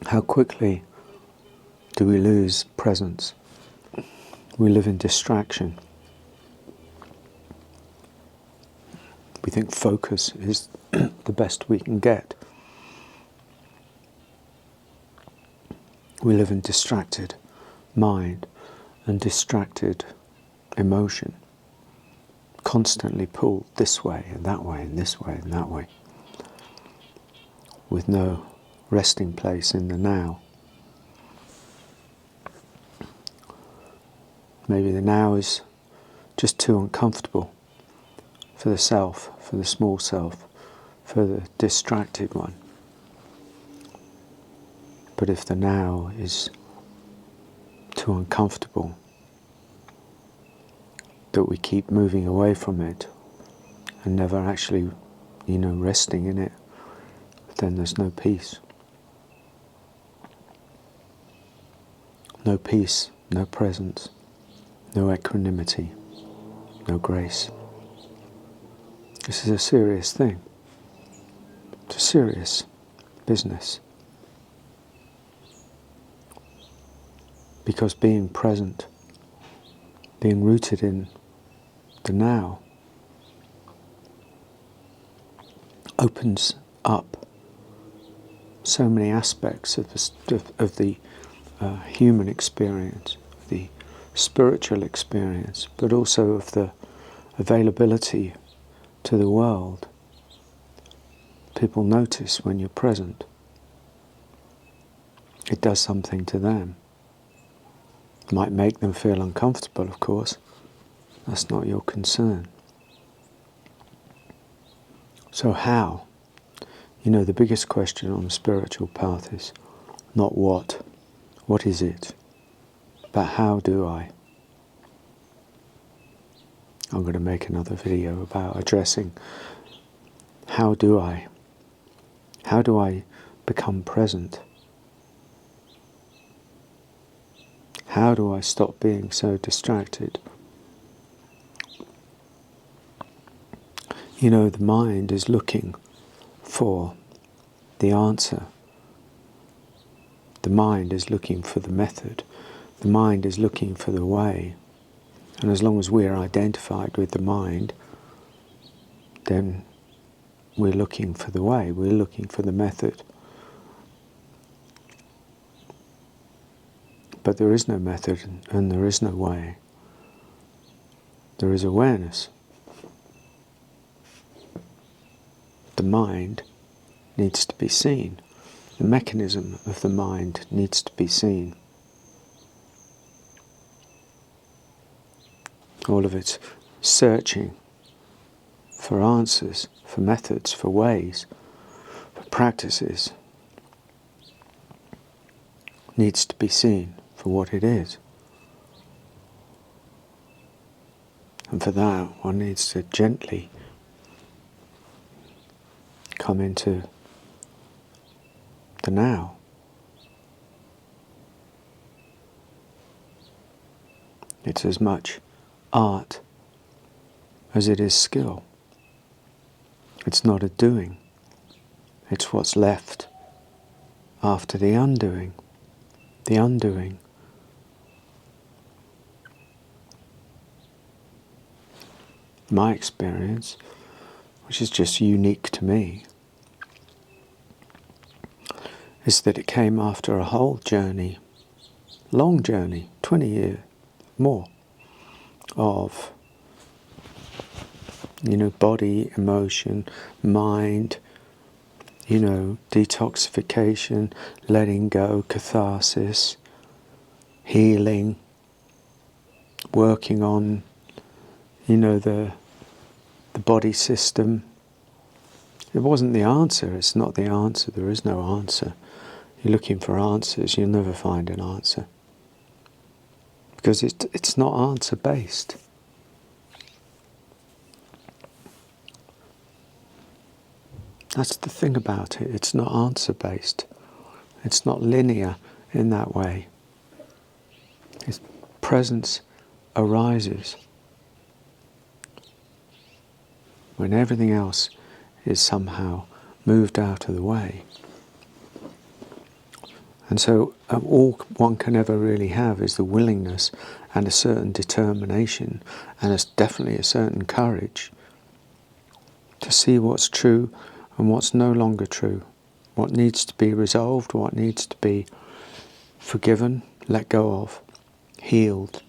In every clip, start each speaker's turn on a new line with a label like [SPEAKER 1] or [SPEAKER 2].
[SPEAKER 1] How quickly do we lose presence? We live in distraction. We think focus is the best we can get. We live in distracted mind and distracted emotion, constantly pulled this way and that way and this way and that way, with no resting place in the now. Maybe the now is just too uncomfortable for the self, for the small self, for the distracted one. But if the now is too uncomfortable, that we keep moving away from it and never actually, resting in it, then there's no peace. No peace, no presence, no equanimity, no grace. This is a serious thing. It's a serious business. Because being present, being rooted in the now, opens up so many aspects of the human experience, the spiritual experience, but also of the availability to the world. People notice when you're present. It does something to them. It might make them feel uncomfortable, of course. That's not your concern. So how? The biggest question on the spiritual path is not what is it, but how do I? I'm going to make another video about addressing how do I become present? How do I stop being so distracted? The mind is looking for the answer. The mind is looking for the method. The mind is looking for the way. And as long as we are identified with the mind, then we're looking for the way, we're looking for the method. But there is no method and there is no way. There is awareness. The mind needs to be seen. The mechanism of the mind needs to be seen. All of its searching for answers, for methods, for ways, for practices needs to be seen for what it is. And for that, one needs to gently come into the now. It's as much art as it is skill. It's not a doing. It's what's left after the undoing. The undoing. My experience, which is just unique to me, is that it came after a whole journey, long journey, 20 years more, of body, emotion, mind, detoxification, letting go, catharsis, healing, working on, the body system. It wasn't the answer, it's not the answer, there is no answer. You're looking for answers, you'll never find an answer. Because it's not answer-based. That's the thing about it, it's not answer-based. It's not linear in that way. Its presence arises when everything else is somehow moved out of the way. And so all one can ever really have is the willingness and a certain determination, and it's definitely a certain courage to see what's true and what's no longer true, what needs to be resolved, what needs to be forgiven, let go of, healed.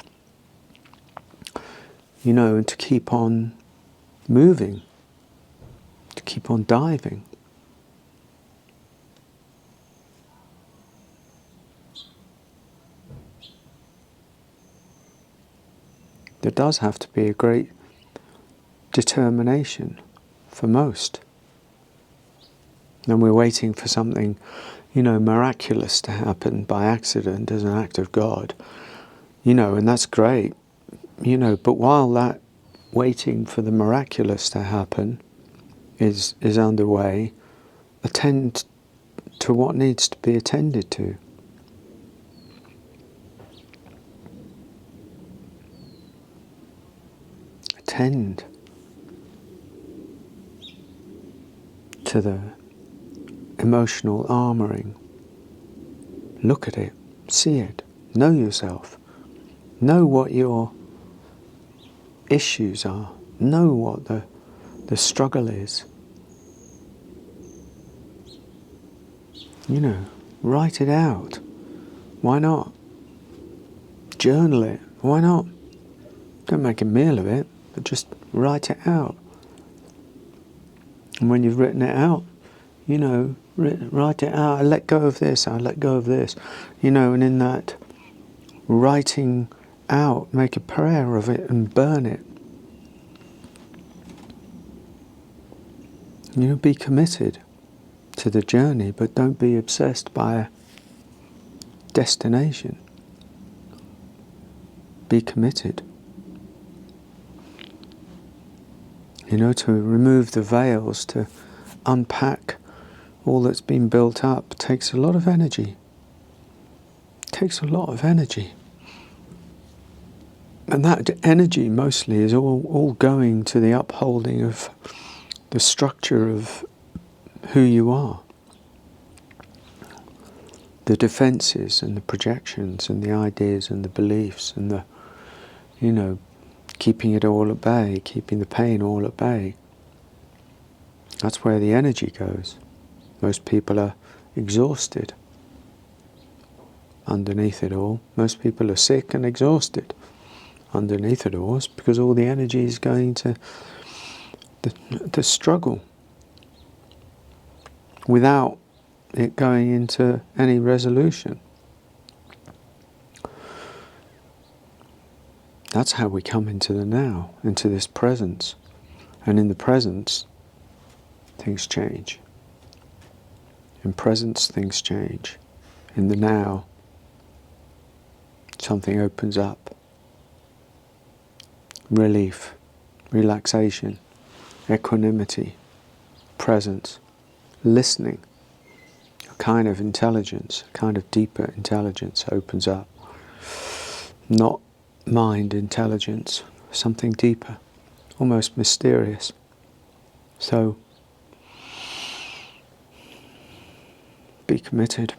[SPEAKER 1] And to keep on moving, to keep on diving. There does have to be a great determination for most. And we're waiting for something, miraculous to happen by accident as an act of God. And that's great. But while that waiting for the miraculous to happen is underway, attend to what needs to be attended to. Attend to the emotional armouring. Look at it, see it, know yourself, know what your issues are, know what the struggle is. Write it out. Why not? Journal it. Why not? Don't make a meal of it, but just write it out. And when you've written it out, write it out. I let go of this, I let go of this. And in that writing out, make a prayer of it and burn it. Be committed to the journey, but don't be obsessed by a destination. Be committed. To remove the veils, to unpack all that's been built up takes a lot of energy. It takes a lot of energy. And that energy mostly is all going to the upholding of the structure of who you are. The defences and the projections and the ideas and the beliefs and the, keeping it all at bay, keeping the pain all at bay. That's where the energy goes. Most people are exhausted underneath it all. Most people are sick and exhausted underneath it all. It's because all the energy is going to the struggle without it going into any resolution. That's how we come into the now, into this presence. And in the presence, things change. In presence, things change. In the now, something opens up. Relief, relaxation, equanimity, presence, listening. A kind of intelligence, a kind of deeper intelligence opens up. Not mind intelligence, something deeper, almost mysterious. So, be committed.